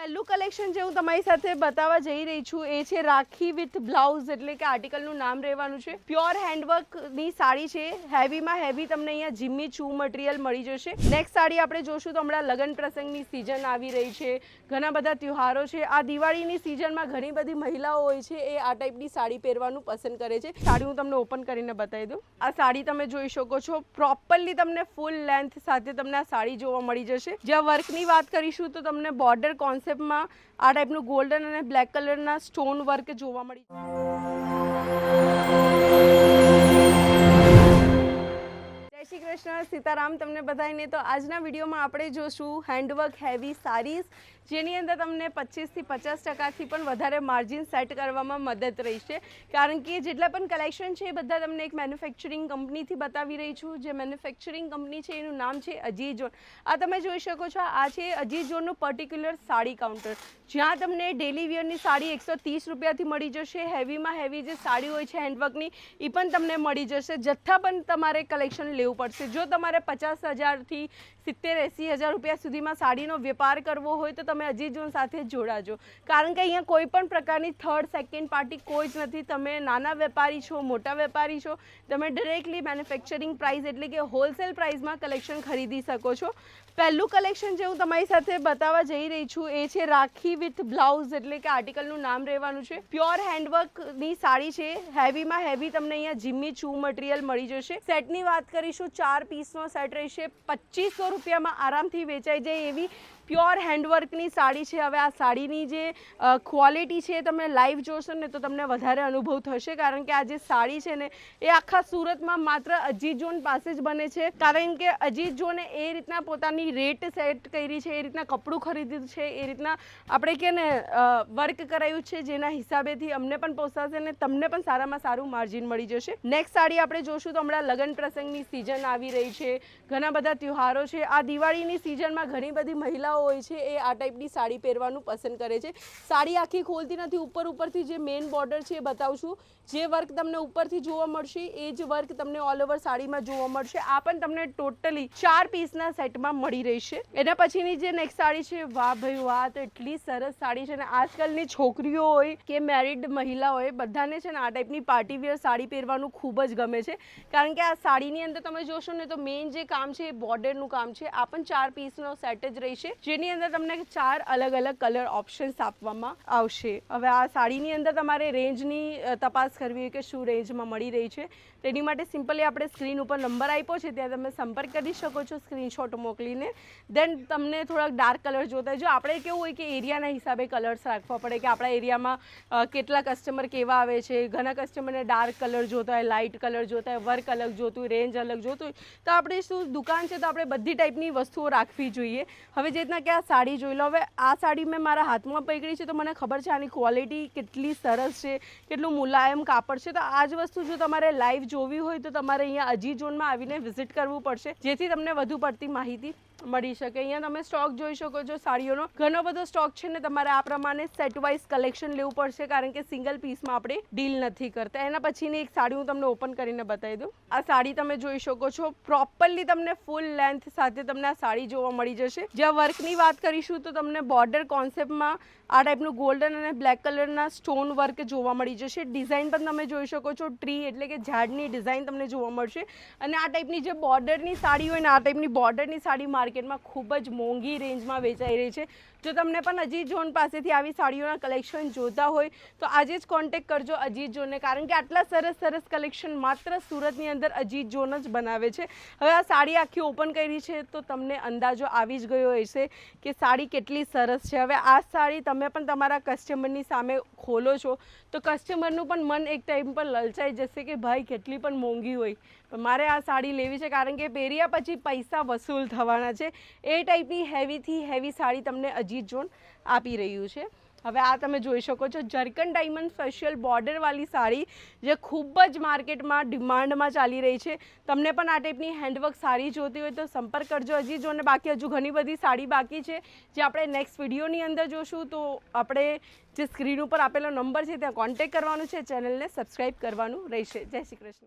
પહેલું કલેક્શન જે હું તમારી સાથે બતાવવા જઈ રહી છું એ છે રાખી વિથ બ્લાઉઝ, એટલે કે આર્ટિકલનું નામ રહેવાનું છે. પ્યોર હેન્ડવર્કની સાડી છે. હેવીમાં હેવી તમને અહીંયા જીમ્મી ચૂ મટીરિયલ મળી જશે. નેક્સ્ટ સાડી આપણે જોશું તો હમણાં લગ્ન પ્રસંગની સિઝન આવી રહી છે, ઘણા બધા તહેવારો છે. આ દિવાળીની સિઝનમાં ઘણી બધી મહિલાઓ હોય છે એ આ ટાઈપની સાડી પહેરવાનું પસંદ કરે છે. સાડી હું તમને ઓપન કરીને બતાવી દઉં. આ સાડી તમે જોઈ શકો છો, પ્રોપરલી તમને ફૂલ લેન્થ સાથે તમને આ સાડી જોવા મળી જશે. જ્યાં વર્કની વાત કરીશું તો તમને બોર્ડર કોન્સેપ્ટમાં આ ટાઈપનું ગોલ્ડન અને બ્લેક કલરના સ્ટોન વર્ક જોવા મળી. જય શ્રી કૃષ્ણ, સીતારામ તમને બધાને. તો આજના વિડીયોમાં આપણે જોશું હેન્ડવર્ક હેવી સારીઝ, જેની અંદર તમને 25થી 50% પણ વધારે માર્જિન સેટ કરવામાં મદદ રહેશે. કારણ કે જેટલા પણ કલેક્શન છે એ બધા તમને એક મેન્યુફેક્ચરિંગ કંપનીથી બતાવી રહી છું. જે મેન્યુફેક્ચરિંગ કંપની છે એનું નામ છે અજીઝોન. આ તમે જોઈ શકો છો, આ છે અજીઝોનનું પર્ટિક્યુલર સાડી કાઉન્ટર, જ્યાં તમને ડેલી વેરની સાડી 130 રૂપિયાથી મળી જશે. હેવીમાં હેવી જે સાડી હોય છે હેન્ડવર્કની એ પણ તમને મળી જશે. જથ્થા પણ તમારે કલેક્શન લેવું પડશે. જો તમારે 50,000થી 70-80 હજાર રૂપિયા સુધીમાં સાડીનો વેપાર કરવો હોય તો તમે અજીઝોન સાથે જોડાજો. કારણ કે અહીંયા કોઈ પણ પ્રકારની થર્ડ સેકન્ડ પાર્ટી કોઈ જ નથી. તમે નાના વેપારી છો, મોટા વેપારી છો, તમે ડાયરેક્ટલી મેન્યુફેક્ચરિંગ પ્રાઇસ એટલે કે હોલસેલ પ્રાઇસમાં કલેક્શન ખરીદી શકો છો. પહેલું કલેક્શન જે હું તમારી સાથે બતાવવા જઈ રહી છું એ છે રાખી વિથ બ્લાઉઝ, એટલે કે આર્ટિકલનું નામ રહેવાનું છે. પ્યોર હેન્ડવર્કની સાડી છે. હેવીમાં હેવી તમને અહીંયા જીમ્મી ચૂ મટીરિયલ મળી જશે. સેટની વાત કરીશું, 4 પીસનો સેટ રહેશે. 2500 રૂપિયામાં આરામથી વેચાઈ જાય એવી પ્યોર હેન્ડવર્કની સાડી છે. હવે આ સાડીની જે ક્વોલિટી છે તમે લાઈવ જોશો ને તો તમને વધારે અનુભવ થશે. કારણ કે આ જે સાડી છે ને એ આખા સુરતમાં માત્ર અજીઝોન પાસે જ બને છે. કારણ કે અજીઝોને એ રીતના પોતાની રેટ સેટ કરી છે, એ રીતના કપડું ખરીદ્યું છે, એ રીતના આપણે કે ને વર્ક કરાયું છે, જેના હિસાબેથી અમને પણ પોસાશે ને તમને પણ સારામાં સારું માર્જિન મળી જશે. નેક્સ્ટ સાડી આપણે જોશું તો હમણાં લગ્ન પ્રસંગની સિઝન આવી રહી છે, ઘણા બધા તહેવારો છે. આ દિવાળીની સિઝનમાં ઘણી બધી મહિલાઓ હોય છે એ આ ટાઈપની સાડી પહેરવાનું પસંદ કરે છે. સાડી આખી ખોલતી નથી, ઉપરથી જે મેઇન બોર્ડર છે એ બતાવશું. જે વર્ક તમને ઉપરથી જોવા મળશે એ જ વર્ક તમને ઓલ ઓવર સાડીમાં જોવા મળશે. આ પણ તમને ટોટલી 4 પીસના સેટમાં મળી રહેશે. એના પછીની જે નેક્સ્ટ સાડી છે, વાહ ભાઈ વાહ, તો એટલી સરસ સાડી છે ને આજકાલની છોકરીઓ હોય કે મેરિડ મહિલા હોય બધાને છે ને આ ટાઈપની પાર્ટી વેર સાડી પહેરવાનું ખૂબ જ ગમે છે. કારણ કે આ સાડીની અંદર તમે જોશો ને તો મેઇન જે કામ છે એ બોર્ડરનું કામ છે. આ પણ 4 પીસનો સેટ જ રહેશે, જેની અંદર તમને 4 અલગ અલગ કલર ઓપ્શન્સ આપવામાં આવશે. હવે આ સાડીની અંદર તમારે રેન્જની તપાસ કરવી હોય કે શું રેન્જમાં મળી રહી છે, તેની માટે સિમ્પલી આપણે સ્ક્રીન ઉપર નંબર આપ્યો છે, ત્યાં તમે સંપર્ક કરી શકો છો સ્ક્રીનશોટ મોકલીને. દેન તમને થોડાક ડાર્ક કલર જોતા હોય. જો આપણે કેવું હોય કે એરિયાના હિસાબે કલર્સ રાખવા પડે કે આપણા એરિયામાં કેટલા કસ્ટમર કેવા આવે છે. ઘણા કસ્ટમરને ડાર્ક કલર જોતા હોય, લાઇટ કલર જોતા હોય, વર્ક અલગ જોતું હોય, રેન્જ અલગ જોતું હોય. તો આપણે શું દુકાન છે તો આપણે બધી ટાઈપની વસ્તુઓ રાખવી જોઈએ. હવે જે રીતના કે આ સાડી જોઈ લો. હવે આ સાડી મેં મારા હાથમાં પકડી છે તો મને ખબર છે આની ક્વોલિટી કેટલી સરસ છે, કેટલું મુલાયમ કાપડ છે. તો આ જ વસ્તુ જો તમારે લાઈવ જોવી હોય તો તમારે અહીંયા અજીઝોનમાં આવીને વિઝિટ કરવું પડશે, જેથી તમને વધુ પડતી માહિતી મળી શકે. અહીંયા તમે સ્ટોક જોઈ શકો છો સાડીઓનો, ઘણો બધો સ્ટોક છે ને તમારે આ પ્રમાણે સેટ વાઇઝ કલેક્શન લેવું પડશે. કારણ કે સિંગલ પીસમાં આપણે ડીલ નથી કરતા. એના પછીની એક સાડી હું તમને ઓપન કરીને બતાવી દઉં. આ સાડી તમે જોઈ શકો છો, પ્રોપરલી તમને ફૂલ લેન્થ સાથે તમને આ સાડી જોવા મળી જશે. જ્યાં વર્કની વાત કરીશું તો તમને બોર્ડર કોન્સેપ્ટમાં આ ટાઈપનું ગોલ્ડન અને બ્લેક કલરના સ્ટોન વર્ક જોવા મળી જશે. ડિઝાઇન પણ તમે જોઈ શકો છો, ટ્રી એટલે કે ઝાડની ડિઝાઇન તમને જોવા મળશે. અને આ ટાઈપની જે બોર્ડરની સાડી હોય ને આ ટાઈપની બોર્ડરની સાડી માર્કેટમાં ખૂબ જ મોંઘી રેન્જમાં વેચાઈ રહી છે. જો તમને પણ અજીઝોન પાસેથી આવી સાડીઓના કલેક્શન જોતા હોય તો આજે જ કોન્ટેક્ટ કરજો અજીઝોનને. કારણ કે આટલા સરસ કલેક્શન માત્ર સુરતની અંદર અજીઝોન જ બનાવે છે. હવે આ સાડી આખી ઓપન કરી છે તો તમને અંદાજો આવી જ ગયો હશે કે સાડી કેટલી સરસ છે. હવે આ સાડી તમે પણ તમારા કસ્ટમરની સામે ખોલો છો તો કસ્ટમરનું પણ મન એક ટાઈમ પર લલચાઈ જશે કે ભાઈ કેટલી પણ મોંઘી હોય પણ મારે આ સાડી લેવી છે. કારણ કે પહેર્યા પછી પૈસા વસૂલ થવાના છે. એ ટાઈપની હેવીથી હેવી સાડી તમને અજીઝોન આપી રહ્યું છે. હવે આ તમે જોઈ શકો છો, જર્કન ડાયમંડ સ્પેશિયલ બોર્ડરવાળી સાડી જે ખૂબ જ માર્કેટમાં ડિમાન્ડમાં ચાલી રહી છે. તમને પણ આ ટાઈપની હેન્ડવર્ક સાડી જોતી હોય તો સંપર્ક કરજો અજીઝોનને. બાકી હજુ ઘણી બધી સાડી બાકી છે જે આપણે નેક્સ્ટ વિડીયોની અંદર જોશું. તો આપણે જે સ્ક્રીન ઉપર આપેલો નંબર છે ત્યાં કોન્ટેક્ટ કરવાનું છે, ચેનલને સબસ્ક્રાઈબ કરવાનું રહેશે. જય શ્રી કૃષ્ણ.